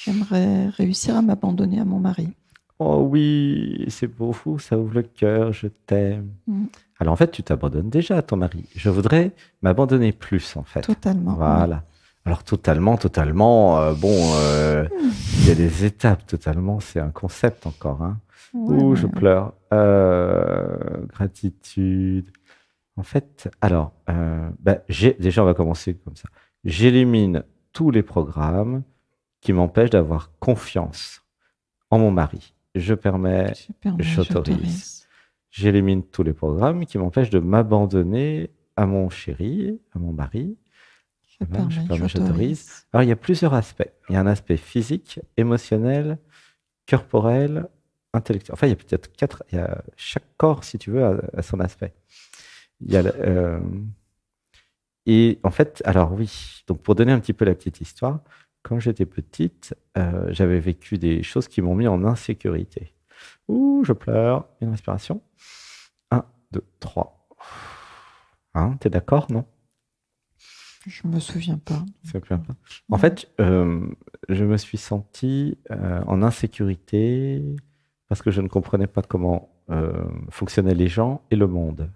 J'aimerais réussir à m'abandonner à mon mari. Oh oui, c'est beau, fou, ça ouvre le cœur, je t'aime. Mm. Alors en fait, tu t'abandonnes déjà à ton mari. Je voudrais m'abandonner plus, en fait. Totalement, oui. Voilà. Alors totalement, il y a des étapes totalement, c'est un concept encore, hein. Ouais, Ouh, ouais, je ouais. pleure. Gratitude. En fait, alors, déjà, on va commencer comme ça. J'élimine tous les programmes qui m'empêchent d'avoir confiance en mon mari. Je permets, Je permets, j'autorise. j'autorise. J'élimine tous les programmes qui m'empêchent de m'abandonner à mon chéri, à mon mari. Je Voilà, je permets, permets, j'autorise. j'autorise. Alors, il y a plusieurs aspects. Il y a un aspect physique, émotionnel, corporel, intellectuel. Enfin, il y a peut-être quatre. Il y a chaque corps, si tu veux, a son aspect. Il y a, et en fait, alors oui, donc pour donner un petit peu la petite histoire, quand j'étais petite, j'avais vécu des choses qui m'ont mis en insécurité. Ouh, je pleure. Une respiration. Un, deux, trois. Hein, t'es d'accord, non? Je me souviens pas. Ça pleure pas. En Non. fait, je me suis senti en insécurité parce que je ne comprenais pas comment fonctionnaient les gens et le monde.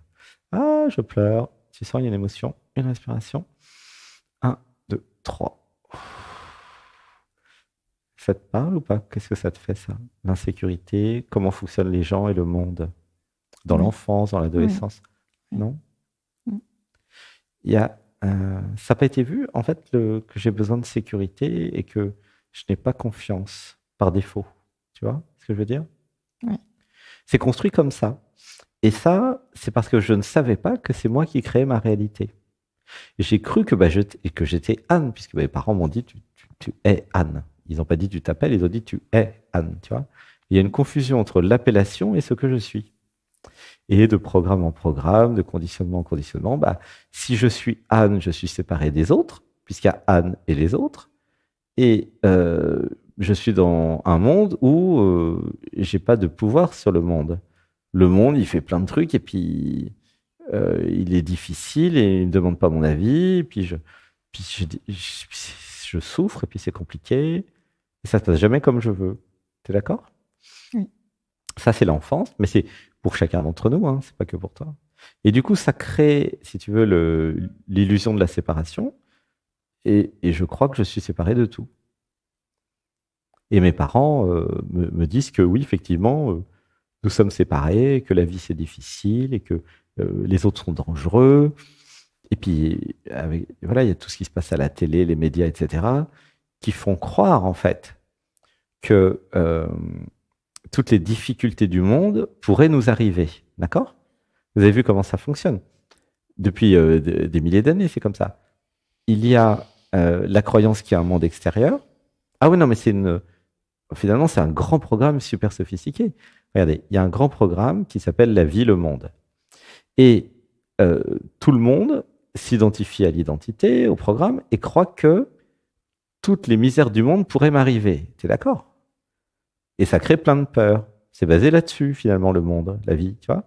Ah, je pleure. Tu sens, il y a une émotion. Une respiration. Un, deux, trois. Ça te parle ou pas? Qu'est-ce que ça te fait, ça? L'insécurité, comment fonctionnent les gens et le monde? Dans Oui, l'enfance, dans oui, l'adolescence? oui. Non? Mm. Il y a, ça n'a pas été vu, en fait, que j'ai besoin de sécurité et que je n'ai pas confiance par défaut. Tu vois ce que je veux dire? Oui. C'est construit comme ça. Et ça, c'est parce que je ne savais pas que c'est moi qui créais ma réalité. Et j'ai cru que, que j'étais Anne, puisque mes parents m'ont dit tu es Anne. Ils n'ont pas dit tu t'appelles, ils ont dit tu es Anne. Tu vois? Il y a une confusion entre l'appellation et ce que je suis. Et de programme en programme, de conditionnement en conditionnement, bah, si je suis Anne, je suis séparé des autres, puisqu'il y a Anne et les autres. Et je suis dans un monde où j'ai pas de pouvoir sur le monde. Le monde, il fait plein de trucs et puis il est difficile et il ne demande pas mon avis. Et puis je souffre et puis c'est compliqué. Et ça se passe jamais comme je veux. T'es d'accord? Oui. Ça, c'est l'enfance, mais c'est pour chacun d'entre nous, hein, c'est pas que pour toi. Et du coup, ça crée, si tu veux, l'illusion de la séparation. Et je crois que je suis séparé de tout. Et mes parents me disent que oui, effectivement, nous sommes séparés, que la vie c'est difficile et que les autres sont dangereux. Et puis, voilà, il y a tout ce qui se passe à la télé, les médias, etc., qui font croire, en fait, que toutes les difficultés du monde pourraient nous arriver. D'accord? Vous avez vu comment ça fonctionne? Depuis des milliers d'années, c'est comme ça. Il y a la croyance qu'il y a un monde extérieur. Ah oui, non, mais finalement, c'est un grand programme super sophistiqué. Regardez, il y a un grand programme qui s'appelle La vie, le monde. Et euh, tout le monde s'identifie à l'identité, au programme, et croit que toutes les misères du monde pourraient m'arriver. Tu es d'accord? Et ça crée plein de peurs. C'est basé là-dessus, finalement, le monde, la vie, tu vois?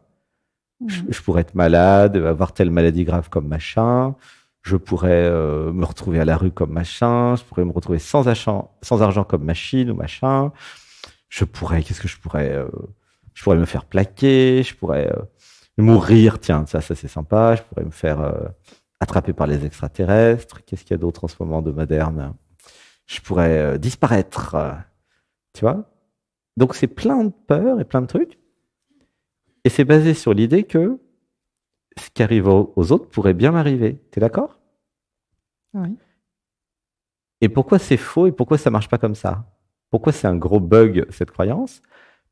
Mm. Je pourrais être malade, avoir telle maladie grave comme machin, je pourrais me retrouver à la rue comme machin, je pourrais me retrouver sans argent comme machine ou machin, qu'est-ce que je pourrais me faire plaquer, je pourrais mourir, tiens, ça c'est sympa, je pourrais me faire attraper par les extraterrestres, qu'est-ce qu'il y a d'autre en ce moment de moderne? Je pourrais disparaître, tu vois? Donc c'est plein de peurs et plein de trucs, et c'est basé sur l'idée que ce qui arrive aux autres pourrait bien m'arriver. T'es d'accord? Oui. Et pourquoi c'est faux et pourquoi ça marche pas comme ça? Pourquoi c'est un gros bug, cette croyance?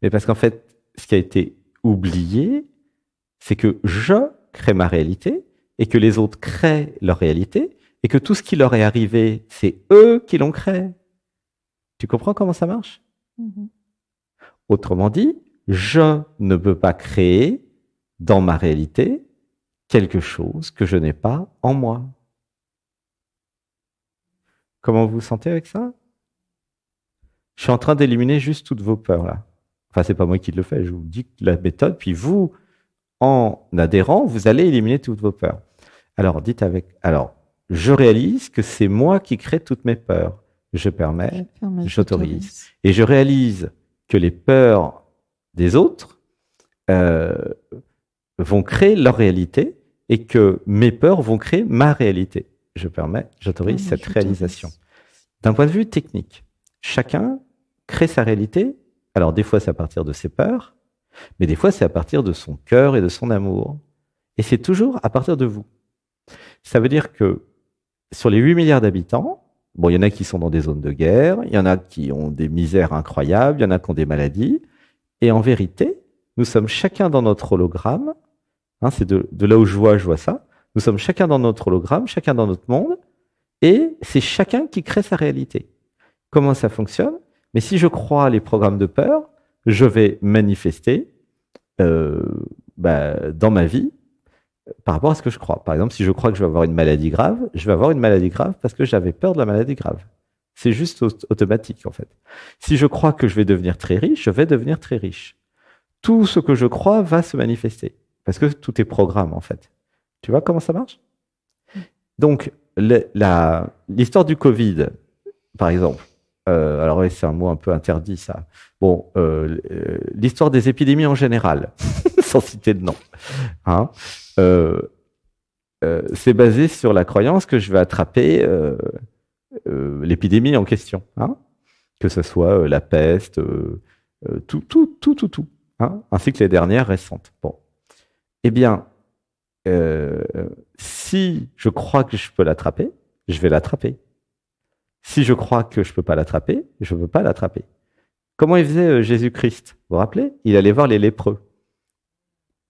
Mais parce qu'en fait, ce qui a été oublié, c'est que je crée ma réalité et que les autres créent leur réalité et que tout ce qui leur est arrivé, c'est eux qui l'ont créé. Tu comprends comment ça marche? Mhm. Autrement dit, je ne peux pas créer dans ma réalité quelque chose que je n'ai pas en moi. Comment vous vous sentez avec ça? Je suis en train d'éliminer juste toutes vos peurs là. Enfin, c'est pas moi qui le fais, je vous dis la méthode, puis vous, en adhérant, vous allez éliminer toutes vos peurs. Alors, je réalise que c'est moi qui crée toutes mes peurs. je permets, permets, j'autorise. Et je réalise que les peurs des autres vont créer leur réalité et que mes peurs vont créer ma réalité. Je permets, j'autorise cette réalisation. D'un point de vue technique, chacun crée sa réalité. Alors des fois c'est à partir de ses peurs, mais des fois c'est à partir de son cœur et de son amour. Et c'est toujours à partir de vous. Ça veut dire que sur les 8 milliards d'habitants, bon, il y en a qui sont dans des zones de guerre, il y en a qui ont des misères incroyables, il y en a qui ont des maladies. Et en vérité, nous sommes chacun dans notre hologramme. Hein, c'est de là où je vois ça. Nous sommes chacun dans notre hologramme, chacun dans notre monde. Et c'est chacun qui crée sa réalité. Comment ça fonctionne? Mais si je crois les programmes de peur, je vais manifester dans ma vie par rapport à ce que je crois. Par exemple, si je crois que je vais avoir une maladie grave, je vais avoir une maladie grave parce que j'avais peur de la maladie grave. C'est juste automatique, en fait. Si je crois que je vais devenir très riche, je vais devenir très riche. Tout ce que je crois va se manifester parce que tout est programme, en fait. Tu vois comment ça marche? Donc, l'histoire du Covid, par exemple, alors oui, c'est un mot un peu interdit, ça. Bon, l'histoire des épidémies en général, sans citer de nom, hein, c'est basé sur la croyance que je vais attraper l'épidémie en question, hein, que ce soit la peste, tout, hein, ainsi que les dernières récentes. Bon, eh bien, si je crois que je peux l'attraper, je vais l'attraper. Si je crois que je ne peux pas l'attraper, je ne peux pas l'attraper. Comment il faisait Jésus-Christ? Vous vous rappelez? Il allait voir les lépreux.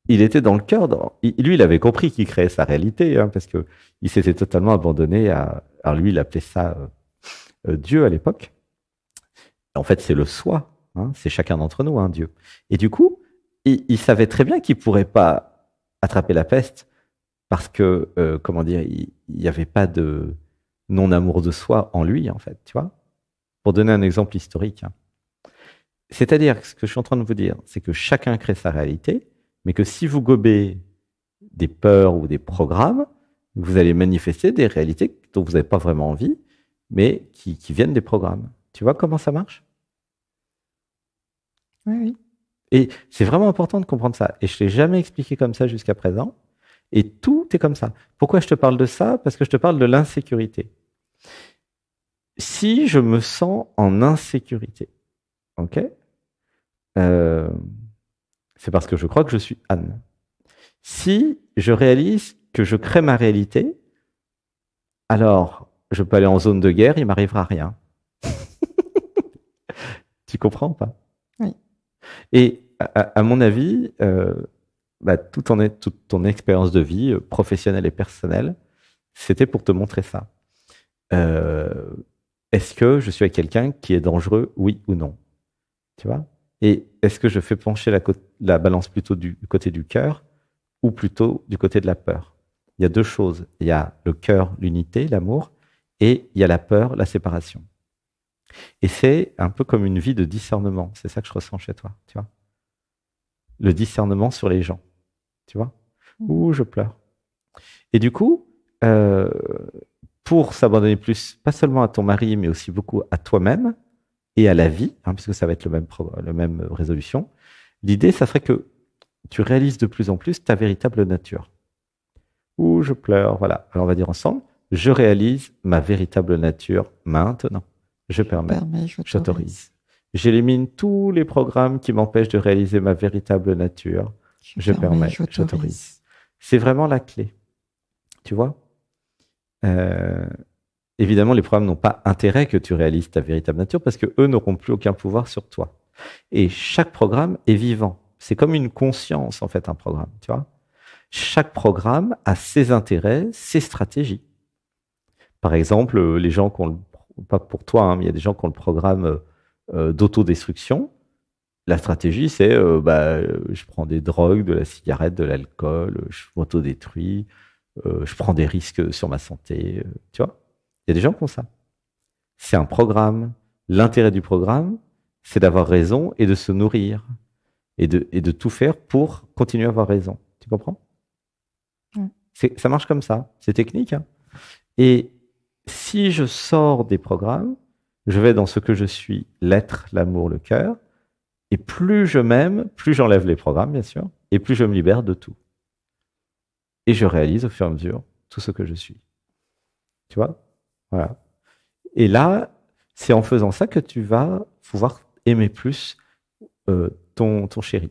Il était dans le cœur. Lui, il avait compris qu'il créait sa réalité, hein, parce qu'il s'était totalement abandonné à... Alors lui, il appelait ça Dieu à l'époque. En fait, c'est le soi. Hein, c'est chacun d'entre nous, hein, Dieu. Et du coup, il savait très bien qu'il ne pourrait pas attraper la peste parce que, comment dire, il n'y avait pas de non-amour de soi en lui, en fait, tu vois. Pour donner un exemple historique. Hein. C'est-à-dire que ce que je suis en train de vous dire, c'est que chacun crée sa réalité, mais que si vous gobez des peurs ou des programmes, vous allez manifester des réalités dont vous n'avez pas vraiment envie, mais qui viennent des programmes. Tu vois comment ça marche? Oui, oui. Et c'est vraiment important de comprendre ça. Et je ne l'ai jamais expliqué comme ça jusqu'à présent. Et tout est comme ça. Pourquoi je te parle de ça? Parce que je te parle de l'insécurité. Si je me sens en insécurité, ok, c'est parce que je crois que je suis Anne. Si je réalise que je crée ma réalité, alors je peux aller en zone de guerre, il m'arrivera rien. Tu comprends ou pas? Oui. Et à mon avis, toute ton expérience de vie, professionnelle et personnelle, c'était pour te montrer ça. Est-ce que je suis avec quelqu'un qui est dangereux, oui ou non? Tu vois? Et est-ce que je fais pencher la balance plutôt du côté du cœur ou plutôt du côté de la peur? Il y a deux choses. Il y a le cœur, l'unité, l'amour, et il y a la peur, la séparation. Et c'est un peu comme une vie de discernement. C'est ça que je ressens chez toi, tu vois? Le discernement sur les gens, tu vois? Ouh, je pleure. Et du coup, pour s'abandonner plus, pas seulement à ton mari, mais aussi beaucoup à toi-même et à la vie, hein, puisque ça va être le même résolution, l'idée, ça serait que tu réalises de plus en plus ta véritable nature. Ouh, je pleure, voilà. Alors on va dire ensemble, je réalise ma véritable nature maintenant. Je permets, j'autorise. J'élimine tous les programmes qui m'empêchent de réaliser ma véritable nature. Je permets, j'autorise. C'est vraiment la clé. Tu vois? Évidemment, les programmes n'ont pas intérêt que tu réalises ta véritable nature parce qu'eux n'auront plus aucun pouvoir sur toi. Et chaque programme est vivant. C'est comme une conscience, en fait, un programme. Tu vois? Chaque programme a ses intérêts, ses stratégies. Par exemple, les gens qui ont pas pour toi, hein, mais il y a des gens qui ont le programme d'autodestruction. La stratégie, c'est je prends des drogues, de la cigarette, de l'alcool, je m'autodétruis, je prends des risques sur ma santé. Tu vois? Il y a des gens qui ont ça. C'est un programme. L'intérêt du programme, c'est d'avoir raison et de se nourrir et de tout faire pour continuer à avoir raison. Tu comprends? Ça marche comme ça. C'est technique. Hein. Et si je sors des programmes, Je vais dans ce que je suis, l'être, l'amour, le cœur. Et plus je m'aime, plus j'enlève les programmes, bien sûr, et plus je me libère de tout. Et je réalise au fur et à mesure tout ce que je suis. Tu vois? Voilà. Et là, c'est en faisant ça que tu vas pouvoir aimer plus ton chéri.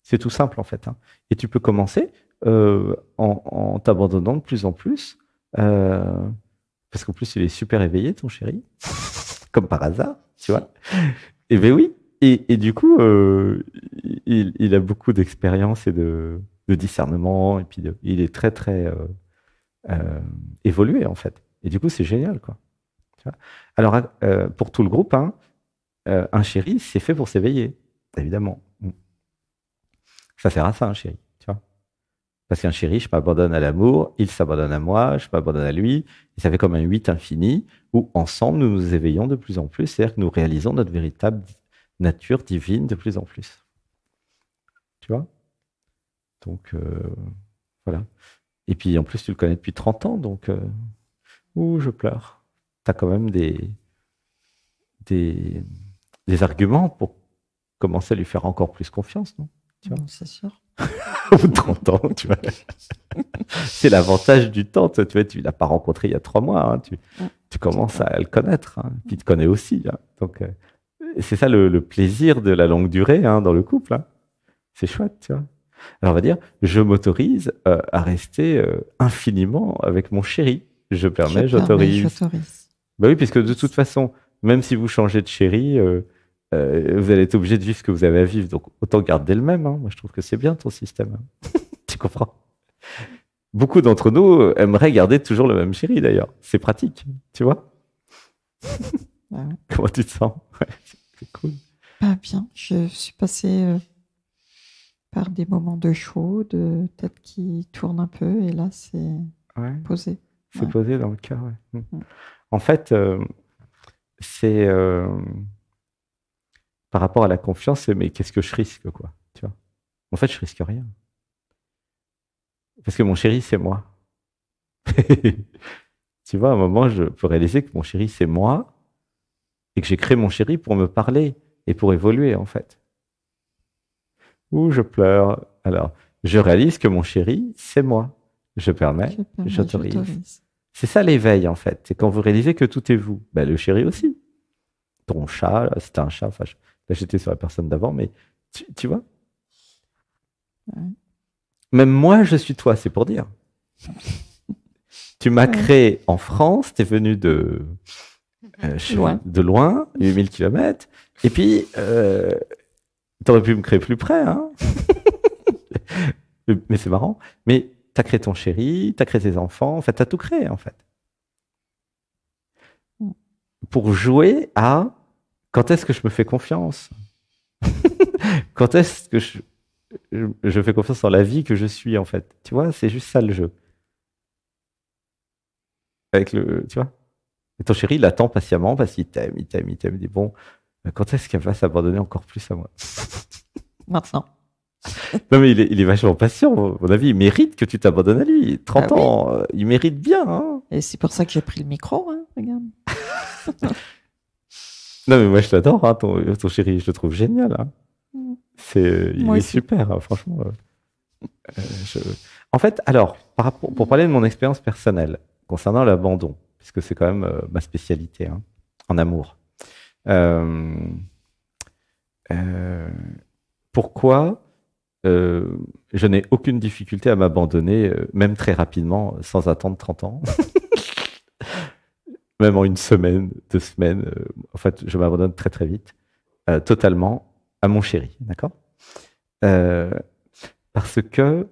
C'est tout simple en fait. Hein. Et tu peux commencer en t'abandonnant de plus en plus. Parce qu'en plus, il est super éveillé, ton chéri. Comme par hasard, tu vois. Et ben oui. Et du coup, il a beaucoup d'expérience et de discernement. Et puis, il est très, très évolué en fait. Et du coup, c'est génial, quoi. Tu vois. Alors, pour tout le groupe, hein, un chéri, c'est fait pour s'éveiller, évidemment. Ça sert à ça, un chéri, tu vois. Parce qu'un chéri, je m'abandonne à l'amour, il s'abandonne à moi, je m'abandonne à lui, et ça fait comme un 8 infini, où ensemble, nous nous éveillons de plus en plus, c'est-à-dire que nous réalisons notre véritable nature divine de plus en plus. Tu vois. Donc, voilà. Et puis, en plus, tu le connais depuis 30 ans, donc, ouh, je pleure. Tu as quand même des, des arguments pour commencer à lui faire encore plus confiance, non? Tu vois. C'est sûr. Au bout de 30 ans, tu vois. C'est l'avantage du temps. Tu vois, tu l'as pas rencontré il y a 3 mois. Hein. Tu commences à le connaître. Hein. Puis il te connaît aussi. Hein. Donc, c'est ça le plaisir de la longue durée hein, dans le couple. Hein. C'est chouette, tu vois. Alors, on va dire, je m'autorise à rester infiniment avec mon chéri. Je permets, j'autorise. J'autorise. Bah oui, puisque de toute façon, même si vous changez de chéri, vous allez être obligé de vivre ce que vous avez à vivre. Donc, autant garder le même. Hein. Moi, je trouve que c'est bien ton système. Hein. Tu comprends? Beaucoup d'entre nous aimeraient garder toujours le même chéri, d'ailleurs. C'est pratique, tu vois? Bah ouais. Comment tu te sens? Ouais, c'est cool. Pas bien. Je suis passée par des moments de chaud, de tête qui tourne un peu, et là, c'est Ouais, posé. c'est Ouais. posé dans le cœur. Ouais. Mm. En fait, c'est par rapport à la confiance, c'est mais qu'est-ce que je risque, quoi? Tu vois? En fait, je risque rien. Parce que mon chéri, c'est moi. Tu vois, à un moment, je peux réaliser que mon chéri, c'est moi et que j'ai créé mon chéri pour me parler et pour évoluer, en fait. Ouh, je pleure. Alors, je réalise que mon chéri, c'est moi. Je permets, Je permets, j'autorise. j'autorise. C'est ça l'éveil, en fait. C'est quand vous réalisez que tout est vous. Ben, le chéri aussi. Ton chat, là, c'était un chat. Enfin, là, j'étais sur la personne d'avant, mais tu vois, Ouais. même moi, je suis toi, c'est pour dire. Tu m'as Ouais. créé en France, tu es venu Loin. de loin, 8000 kilomètres, et puis tu aurais pu me créer plus près, hein. Mais c'est marrant. Mais tu as créé ton chéri, tu as créé tes enfants, en fait, tu as tout créé, en fait. Mm. Pour jouer à quand est-ce que je me fais confiance? Quand est-ce que je fais confiance en la vie que je suis, en fait? Tu vois, c'est juste ça le jeu. Avec tu vois? Et ton chéri, il attend patiemment parce qu'il t'aime, il t'aime, il t'aime. Il dit bon, quand est-ce qu'elle va s'abandonner encore plus à moi? Maintenant. Non, mais il est vachement patient. À mon avis, il mérite que tu t'abandonnes à lui. 30 Bah oui. ans, il mérite bien. Hein. Et c'est pour ça que j'ai pris le micro, hein, regarde. Non, mais moi, je l'adore, hein, ton chéri. Je le trouve génial. Hein. Mm. Il Moi est aussi. super, hein, franchement. Je- En fait, alors, pour parler de mon expérience personnelle concernant l'abandon, puisque c'est quand même ma spécialité hein, en amour. Euh, euh, Pourquoi je n'ai aucune difficulté à m'abandonner, même très rapidement, sans attendre 30 ans, même en une semaine, 2 semaines. En fait, je m'abandonne très très vite, totalement à mon chéri, d'accord? Euh, Parce que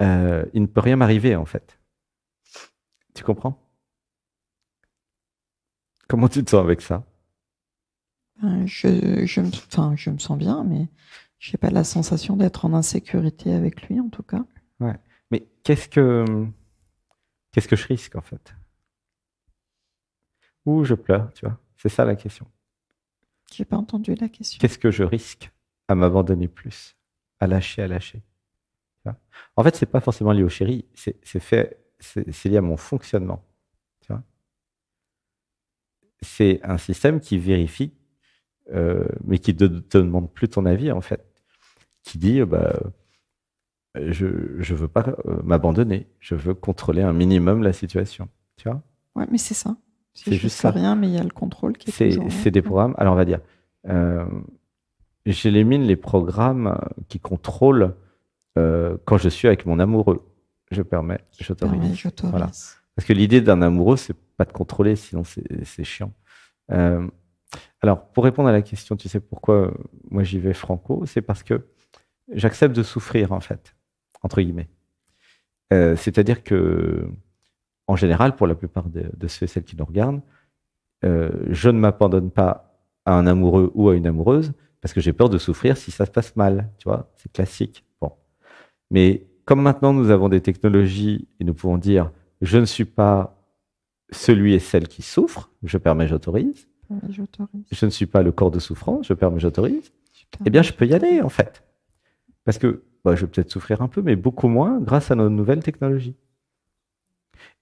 il ne peut rien m'arriver en fait. Tu comprends? Comment tu te sens avec ça? Enfin, je me sens bien, mais je n'ai pas la sensation d'être en insécurité avec lui, en tout cas. Ouais. Mais qu'est-ce que je risque en fait? Ou je pleure, tu vois? C'est ça la question. J'ai pas entendu la question. Qu'est-ce que je risque à m'abandonner plus, à lâcher, à lâcher? Tu vois. En fait, c'est pas forcément lié au chéri, c'est lié à mon fonctionnement. Tu vois. c'est un système qui vérifie, mais qui ne te demande plus ton avis, en fait. Qui dit, je ne veux pas m'abandonner, je veux contrôler un minimum la situation. Tu vois? Ouais, mais c'est ça. C'est Je juste fais ça. rien, mais il y a le contrôle qui est toujours là. C'est des programmes. Alors, on va dire, j'élimine les programmes qui contrôlent quand je suis avec mon amoureux. Je permets, j'autorise. J'autorise. Voilà. Parce que l'idée d'un amoureux, c'est pas de contrôler, sinon c'est chiant. Alors, pour répondre à la question, tu sais pourquoi moi j'y vais franco, c'est parce que j'accepte de souffrir, en fait, entre guillemets. C'est-à-dire que, en général, pour la plupart de ceux et celles qui nous regardent, je ne m'abandonne pas à un amoureux ou à une amoureuse parce que j'ai peur de souffrir si ça se passe mal. Tu vois, c'est classique. Bon. Mais comme maintenant nous avons des technologies et nous pouvons dire je ne suis pas celui et celle qui souffre, je permets, j'autorise. J'autorise. Je ne suis pas le corps de souffrance, je permets, j'autorise. Eh bien, je peux y aller, en fait. Parce que je vais peut-être souffrir un peu, mais beaucoup moins grâce à nos nouvelles technologies.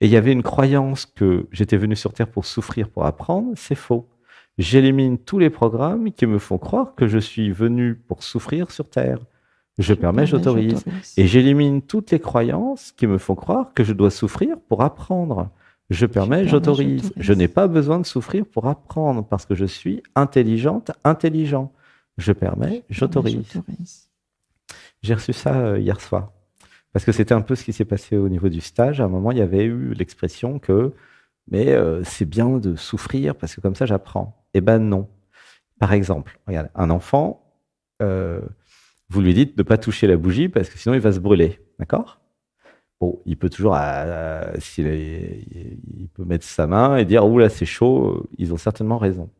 Et il y avait une croyance que j'étais venu sur Terre pour souffrir, pour apprendre. C'est faux. J'élimine tous les programmes qui me font croire que je suis venu pour souffrir sur Terre. Je permets, j'autorise. Et j'élimine toutes les croyances qui me font croire que je dois souffrir pour apprendre. Je permets, j'autorise. Je n'ai pas besoin de souffrir pour apprendre parce que je suis intelligente, intelligent. Je permets, j'autorise. J'ai reçu ça hier soir. Parce que c'était un peu ce qui s'est passé au niveau du stage. À un moment, il y avait eu l'expression que c'est bien de souffrir parce que comme ça, j'apprends. Eh ben non. Par exemple, regarde, un enfant, vous lui dites de ne pas toucher la bougie parce que sinon, il va se brûler. D'accord? Bon, il peut toujours, il peut mettre sa main et dire, oh là, c'est chaud, ils ont certainement raison.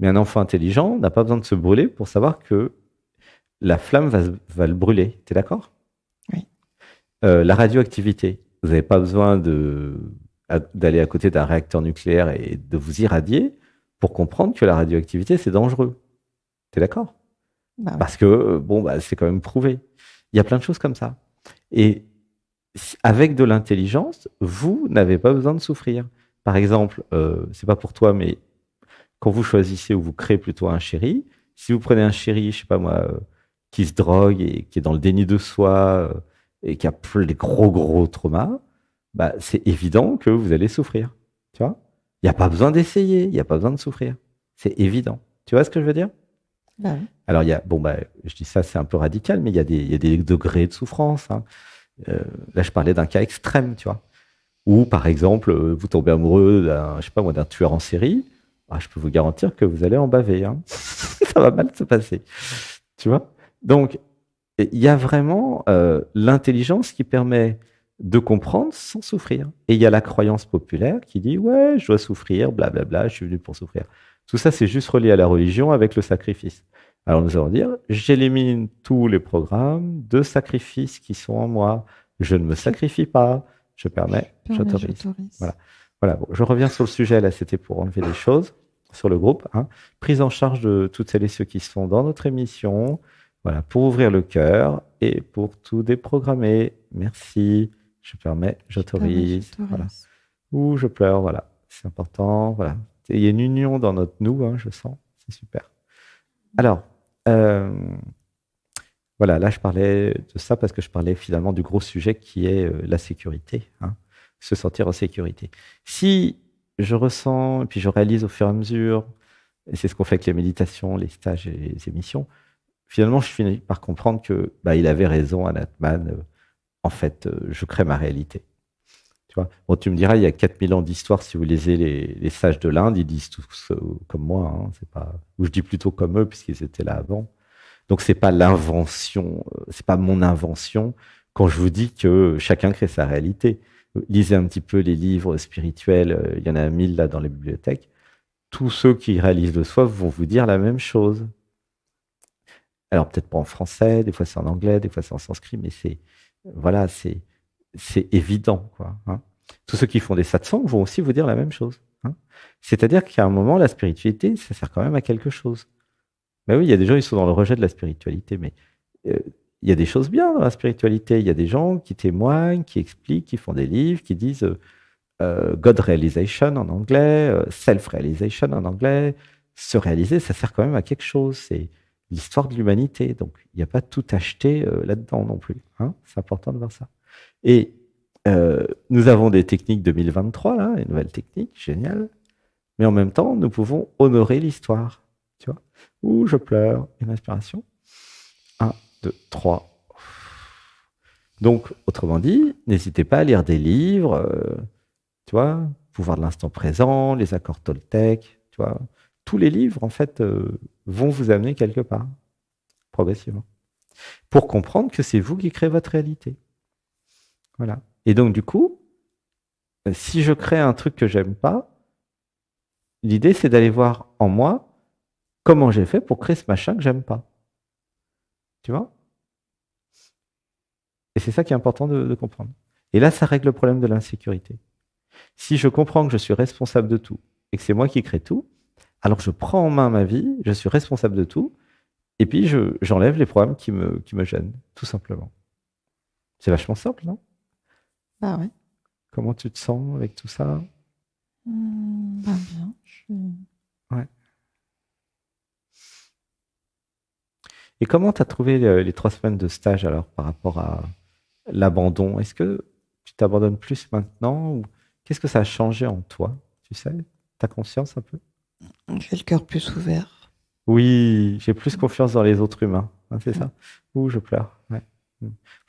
Mais un enfant intelligent n'a pas besoin de se brûler pour savoir que la flamme va le brûler. Tu es d'accord? Oui. La radioactivité, vous n'avez pas besoin d'aller à côté d'un réacteur nucléaire et de vous irradier pour comprendre que la radioactivité, c'est dangereux. Tu es d'accord? Bah oui. Parce que, c'est quand même prouvé. Il y a plein de choses comme ça. Et avec de l'intelligence, vous n'avez pas besoin de souffrir. Par exemple, c'est pas pour toi, mais quand vous choisissez ou vous créez plutôt un chéri, si vous prenez un chéri, je sais pas moi, qui se drogue et qui est dans le déni de soi et qui a les gros traumas, c'est évident que vous allez souffrir. Tu vois? Il n'y a pas besoin d'essayer, il n'y a pas besoin de souffrir. C'est évident. Tu vois ce que je veux dire? Bah oui. Alors, il y a, je dis ça, c'est un peu radical, mais il y a des degrés de souffrance. Hein. Là, je parlais d'un cas extrême, tu vois. Ou, par exemple, vous tombez amoureux d'un tueur en série. Je peux vous garantir que vous allez en baver. Hein. Ça va mal se passer. Tu vois? Donc, il y a vraiment l'intelligence qui permet de comprendre sans souffrir. Et il y a la croyance populaire qui dit « Ouais, je dois souffrir, blablabla, je suis venu pour souffrir. » Tout ça, c'est juste relié à la religion avec le sacrifice. Alors nous allons dire « J'élimine tous les programmes de sacrifice qui sont en moi. Je ne me sacrifie pas. Je permets, j'autorise. » Voilà. Bon, je reviens sur le sujet. Là, c'était pour enlever des choses sur le groupe. Hein. Prise en charge de toutes celles et ceux qui sont dans notre émission. Voilà, pour ouvrir le cœur et pour tout déprogrammer. Merci. Je permets, j'autorise. Voilà. Ou je pleure, voilà. C'est important. Voilà. Il y a une union dans notre nous, hein, je sens. C'est super. Alors, voilà, là, je parlais de ça parce que je parlais finalement du gros sujet qui est la sécurité. Hein, se sentir en sécurité. Si je ressens, et puis je réalise au fur et à mesure, et c'est ce qu'on fait avec les méditations, les stages et les émissions, finalement, je finis par comprendre que il avait raison, Anatman. En fait, je crée ma réalité. Tu vois? Bon, tu me diras, il y a 4000 ans d'histoire. Si vous lisez les sages de l'Inde, ils disent tous comme moi. Hein, c'est pas, ou je dis plutôt comme eux, puisqu'ils étaient là avant. Donc, c'est pas l'invention, c'est pas mon invention quand je vous dis que chacun crée sa réalité. Lisez un petit peu les livres spirituels. Il y en a 1000 là dans les bibliothèques. Tous ceux qui réalisent le soi vont vous dire la même chose. Alors, peut-être pas en français, des fois c'est en anglais, des fois c'est en sanskrit, mais c'est évident, quoi. Hein. Tous ceux qui font des satsangs vont aussi vous dire la même chose. Hein. C'est-à-dire qu'à un moment, la spiritualité, ça sert quand même à quelque chose. Mais oui, il y a des gens qui sont dans le rejet de la spiritualité, mais il y a des choses bien dans la spiritualité. Il y a des gens qui témoignent, qui expliquent, qui font des livres, qui disent God realization en anglais, self-realization en anglais. Se réaliser, ça sert quand même à quelque chose. C'est l'histoire de l'humanité. Donc, il n'y a pas tout acheté là-dedans non plus. Hein, c'est important de voir ça. Et nous avons des techniques 2023, là, une nouvelle technique, géniale. Mais en même temps, nous pouvons honorer l'histoire. Tu vois? Ouh, je pleure. Une inspiration. 1, 2, 3. Donc, autrement dit, n'hésitez pas à lire des livres, tu vois, Pouvoir de l'instant présent, les accords Toltec, tu vois. Tous les livres, en fait, vont vous amener quelque part, progressivement, pour comprendre que c'est vous qui créez votre réalité. Voilà. Et donc, du coup, si je crée un truc que j'aime pas, l'idée, c'est d'aller voir en moi comment j'ai fait pour créer ce machin que j'aime pas. Tu vois? Et c'est ça qui est important de comprendre. Et là, ça règle le problème de l'insécurité. Si je comprends que je suis responsable de tout et que c'est moi qui crée tout, alors je prends en main ma vie, je suis responsable de tout, et puis j'enlève les problèmes qui me gênent, tout simplement. C'est vachement simple, non? Bah ouais. Comment tu te sens avec tout ça? Bah bien. Ouais. Et comment tu as trouvé les 3 semaines de stage alors par rapport à l'abandon? Est-ce que tu t'abandonnes plus maintenant ou qu'est-ce que ça a changé en toi? Tu sais, ta conscience un peu? J'ai le cœur plus ouvert. Oui, j'ai plus confiance dans les autres humains, hein, c'est ça? Ouh, je pleure. Ouais.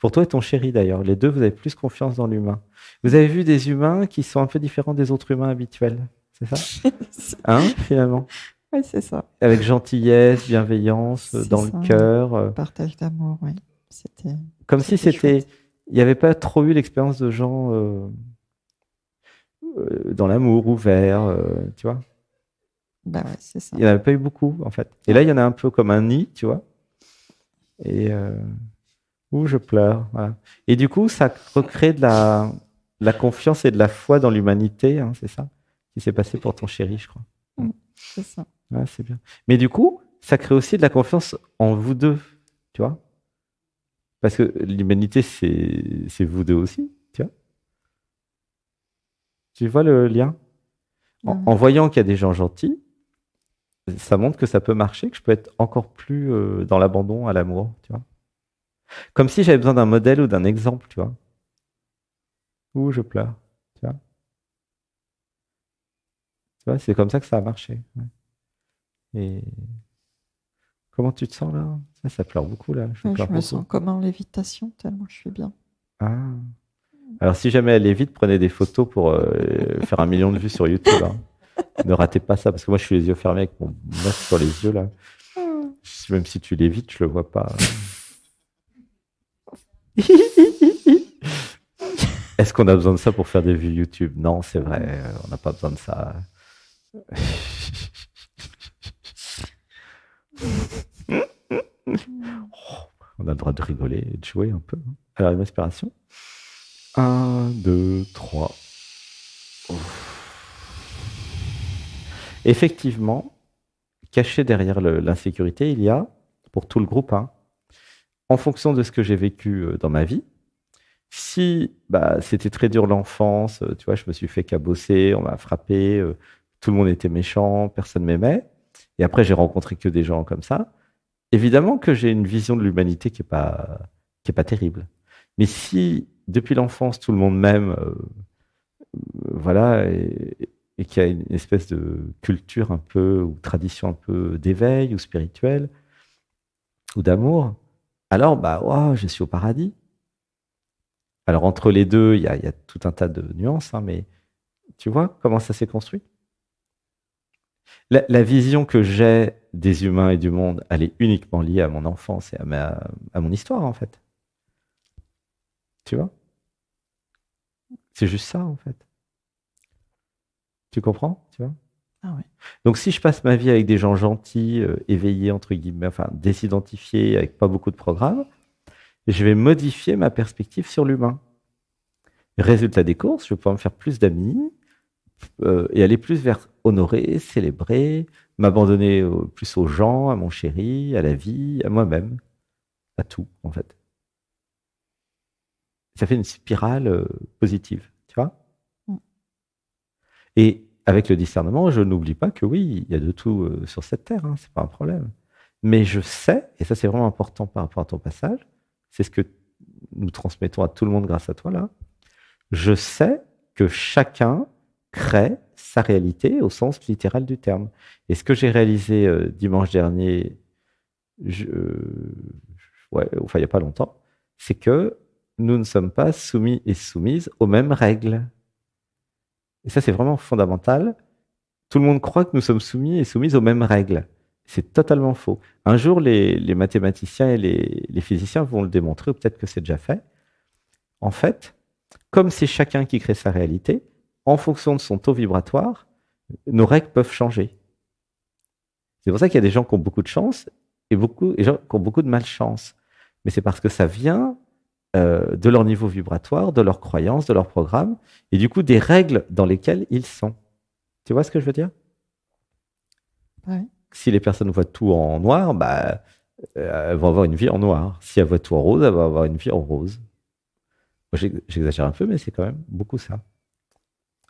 Pour toi et ton chéri d'ailleurs, les deux, vous avez plus confiance dans l'humain. Vous avez vu des humains qui sont un peu différents des autres humains habituels, c'est ça? Hein, finalement? Oui, c'est ça. Avec gentillesse, bienveillance, C'est dans le ça. cœur. Partage d'amour, oui. Comme si chouette. il n'y avait pas trop eu l'expérience de gens dans l'amour, ouvert, tu vois. Bah ouais, c'est ça. Il n'y en avait pas eu beaucoup, en fait. Et là, il y en a un peu comme un nid, tu vois. Et où je pleure, voilà. Et du coup, ça recrée de la confiance et de la foi dans l'humanité, hein, c'est ça qui s'est passé pour ton chéri, je crois. C'est ça. Ouais, c'est bien. Mais du coup, ça crée aussi de la confiance en vous deux, tu vois. Parce que l'humanité, c'est vous deux aussi, tu vois. Tu vois le lien? En voyant qu'il y a des gens gentils, ça montre que ça peut marcher, que je peux être encore plus dans l'abandon à l'amour, tu vois. Comme si j'avais besoin d'un modèle ou d'un exemple, tu vois. Ouh, je pleure, tu vois. Tu vois, c'est comme ça que ça a marché. Ouais. Et comment tu te sens là? Ça pleure beaucoup là. Je pleure Je me beaucoup. sens comme en lévitation, tellement je suis bien. Ah. Alors si jamais elle est vite, prenez des photos pour faire 1 million de vues sur YouTube, hein. Ne ratez pas ça, parce que moi je suis les yeux fermés avec mon masque sur les yeux là. Même si tu l'évites, je le vois pas. Est-ce qu'on a besoin de ça pour faire des vues YouTube? Non, c'est vrai, on n'a pas besoin de ça. On a le droit de rigoler et de jouer un peu. Alors, une inspiration. 1, 2, 3. Effectivement, caché derrière l'insécurité, il y a, pour tout le groupe, hein, en fonction de ce que j'ai vécu dans ma vie, si c'était très dur l'enfance, tu vois, je me suis fait cabosser, on m'a frappé, tout le monde était méchant, personne m'aimait, et après j'ai rencontré que des gens comme ça, évidemment que j'ai une vision de l'humanité qui est pas terrible. Mais si depuis l'enfance tout le monde m'aime, voilà, et qu'il y a une espèce de culture un peu, ou tradition un peu d'éveil ou spirituelle, ou d'amour, alors ouah, je suis au paradis. Alors entre les deux, il y a tout un tas de nuances, hein, mais tu vois comment ça s'est construit? La vision que j'ai des humains et du monde, elle est uniquement liée à mon enfance et à mon histoire, en fait. Tu vois? C'est juste ça, en fait. Tu comprends? Tu vois? Ah ouais. Donc si je passe ma vie avec des gens gentils, éveillés, entre guillemets, enfin désidentifiés, avec pas beaucoup de programmes, je vais modifier ma perspective sur l'humain. Résultat des courses, je vais pouvoir me faire plus d'amis et aller plus vers honorer, célébrer, m'abandonner plus aux gens, à mon chéri, à la vie, à moi-même, à tout, en fait. Ça fait une spirale positive, tu vois? Et avec le discernement, je n'oublie pas que oui, il y a de tout sur cette terre, hein, c'est pas un problème. Mais je sais, et ça c'est vraiment important par rapport à ton passage, c'est ce que nous transmettons à tout le monde grâce à toi là, je sais que chacun crée sa réalité au sens littéral du terme. Et ce que j'ai réalisé dimanche dernier, enfin il n'y a pas longtemps, c'est que nous ne sommes pas soumis et soumises aux mêmes règles. Et ça c'est vraiment fondamental. Tout le monde croit que nous sommes soumis et soumises aux mêmes règles. C'est totalement faux. Un jour, les mathématiciens et les physiciens vont le démontrer, ou peut-être que c'est déjà fait. En fait, comme c'est chacun qui crée sa réalité, en fonction de son taux vibratoire, nos règles peuvent changer. C'est pour ça qu'il y a des gens qui ont beaucoup de chance et des gens qui ont beaucoup de malchance. Mais c'est parce que ça vient de leur niveau vibratoire, de leurs croyances, de leur programme, et du coup des règles dans lesquelles ils sont. Tu vois ce que je veux dire? Ouais. Si les personnes voient tout en noir, bah, elles vont avoir une vie en noir. Si elles voient tout en rose, elles vont avoir une vie en rose. Moi, j'exagère un peu, mais c'est quand même beaucoup ça.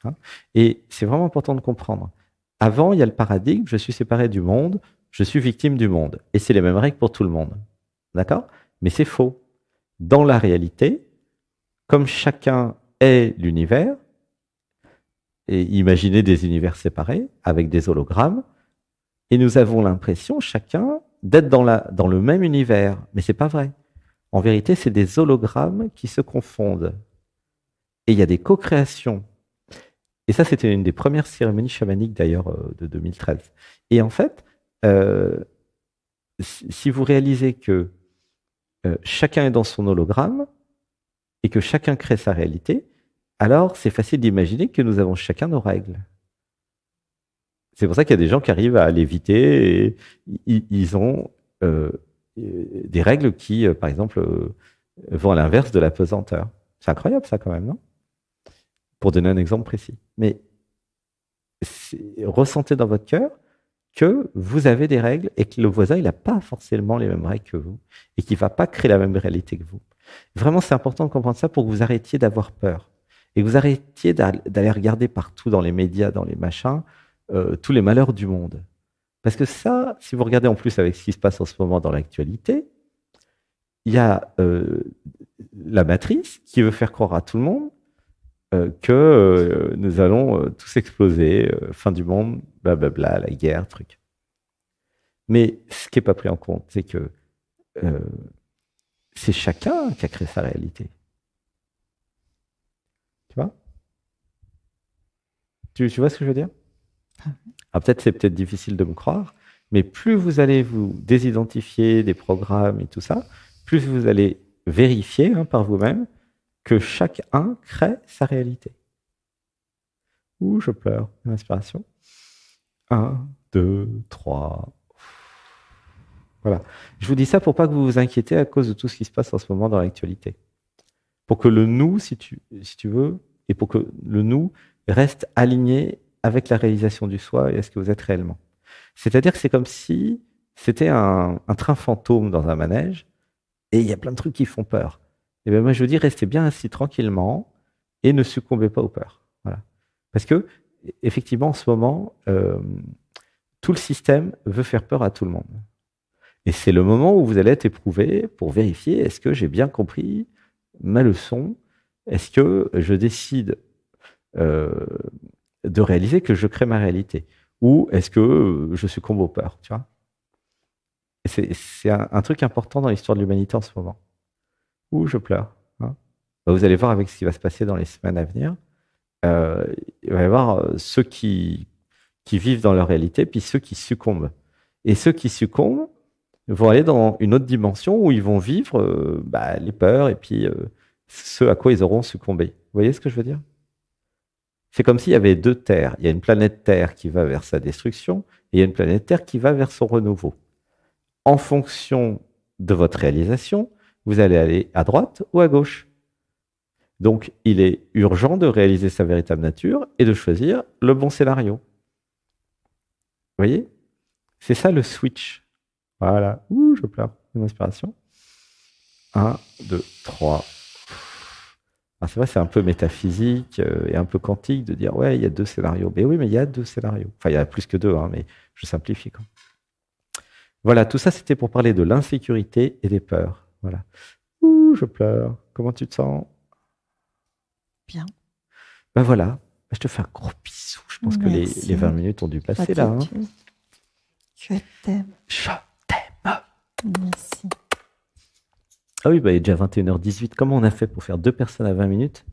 Hein. Et c'est vraiment important de comprendre. Avant, il y a le paradigme, je suis séparé du monde, je suis victime du monde. Et c'est les mêmes règles pour tout le monde. D'accord? Mais c'est faux. Dans la réalité, comme chacun est l'univers, et imaginez des univers séparés avec des hologrammes, et nous avons l'impression, chacun, d'être dans le même univers. Mais c'est pas vrai. En vérité, c'est des hologrammes qui se confondent. Et il y a des co-créations. Et ça, c'était une des premières cérémonies chamaniques, d'ailleurs, de 2013. Et en fait, si vous réalisez que chacun est dans son hologramme et que chacun crée sa réalité, alors c'est facile d'imaginer que nous avons chacun nos règles. C'est pour ça qu'il y a des gens qui arrivent à l'éviter et ils ont des règles qui, par exemple, vont à l'inverse de la pesanteur. C'est incroyable ça quand même, non? Pour donner un exemple précis. Mais ressentez dans votre cœur que vous avez des règles et que le voisin, il n'a pas forcément les mêmes règles que vous et qu'il ne va pas créer la même réalité que vous. Vraiment, c'est important de comprendre ça pour que vous arrêtiez d'avoir peur et que vous arrêtiez d'aller regarder partout dans les médias, dans les machins, tous les malheurs du monde. Parce que ça, si vous regardez en plus avec ce qui se passe en ce moment dans l'actualité, il y a la matrice qui veut faire croire à tout le monde que nous allons tous exploser, fin du monde, blablabla, la guerre, truc. Mais ce qui n'est pas pris en compte, c'est que c'est chacun qui a créé sa réalité. Tu vois? Tu vois ce que je veux dire? Alors peut-être c'est peut-être difficile de me croire, mais plus vous allez vous désidentifier des programmes et tout ça, plus vous allez vérifier par vous-même que chacun crée sa réalité. Ouh, je pleure. Une inspiration. 1, 2, 3. Voilà. Je vous dis ça pour pas que vous vous inquiétez à cause de tout ce qui se passe en ce moment dans l'actualité. Pour que le nous, si tu veux, et pour que le nous reste aligné avec la réalisation du soi et à ce que vous êtes réellement. C'est-à-dire que c'est comme si c'était un train fantôme dans un manège et il y a plein de trucs qui font peur. Et bien moi je vous dis, restez bien assis tranquillement et ne succombez pas aux peurs. Voilà. Parce que, effectivement, en ce moment, tout le système veut faire peur à tout le monde. Et c'est le moment où vous allez être éprouvé pour vérifier, est-ce que j'ai bien compris ma leçon? Est-ce que je décide de réaliser que je crée ma réalité? Ou est-ce que je succombe aux peurs, tu vois? C'est un truc important dans l'histoire de l'humanité en ce moment. Où je pleure. Hein. Vous allez voir avec ce qui va se passer dans les semaines à venir. Il va y avoir ceux qui vivent dans leur réalité, puis ceux qui succombent. Et ceux qui succombent vont aller dans une autre dimension où ils vont vivre les peurs et puis ce à quoi ils auront succombé. Vous voyez ce que je veux dire? C'est comme s'il y avait deux terres. Il y a une planète Terre qui va vers sa destruction et il y a une planète Terre qui va vers son renouveau. En fonction de votre réalisation, vous allez aller à droite ou à gauche. Donc, il est urgent de réaliser sa véritable nature et de choisir le bon scénario. Vous voyez? C'est ça le switch. Voilà. Ouh, je pleure. Une inspiration. 1, 2, 3. Alors, c'est vrai, c'est un peu métaphysique et un peu quantique de dire, ouais, il y a deux scénarios. Mais oui, mais il y a deux scénarios. Enfin, il y a plus que deux, hein, mais je simplifie, quoi. Voilà, tout ça, c'était pour parler de l'insécurité et des peurs. Voilà. Ouh, je pleure. Comment tu te sens? Bien. Ben voilà, je te fais un gros bisou. Je pense que Merci. les 20 minutes ont dû passer là. Hein. Gratitude. Je t'aime. Je t'aime. Merci. Ah oui, bah, il est déjà 21h18. Comment on a fait pour faire deux personnes à 20 minutes?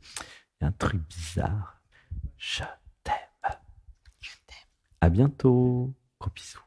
Il y a un truc bizarre. Je t'aime. Je t'aime. À bientôt. Gros bisous.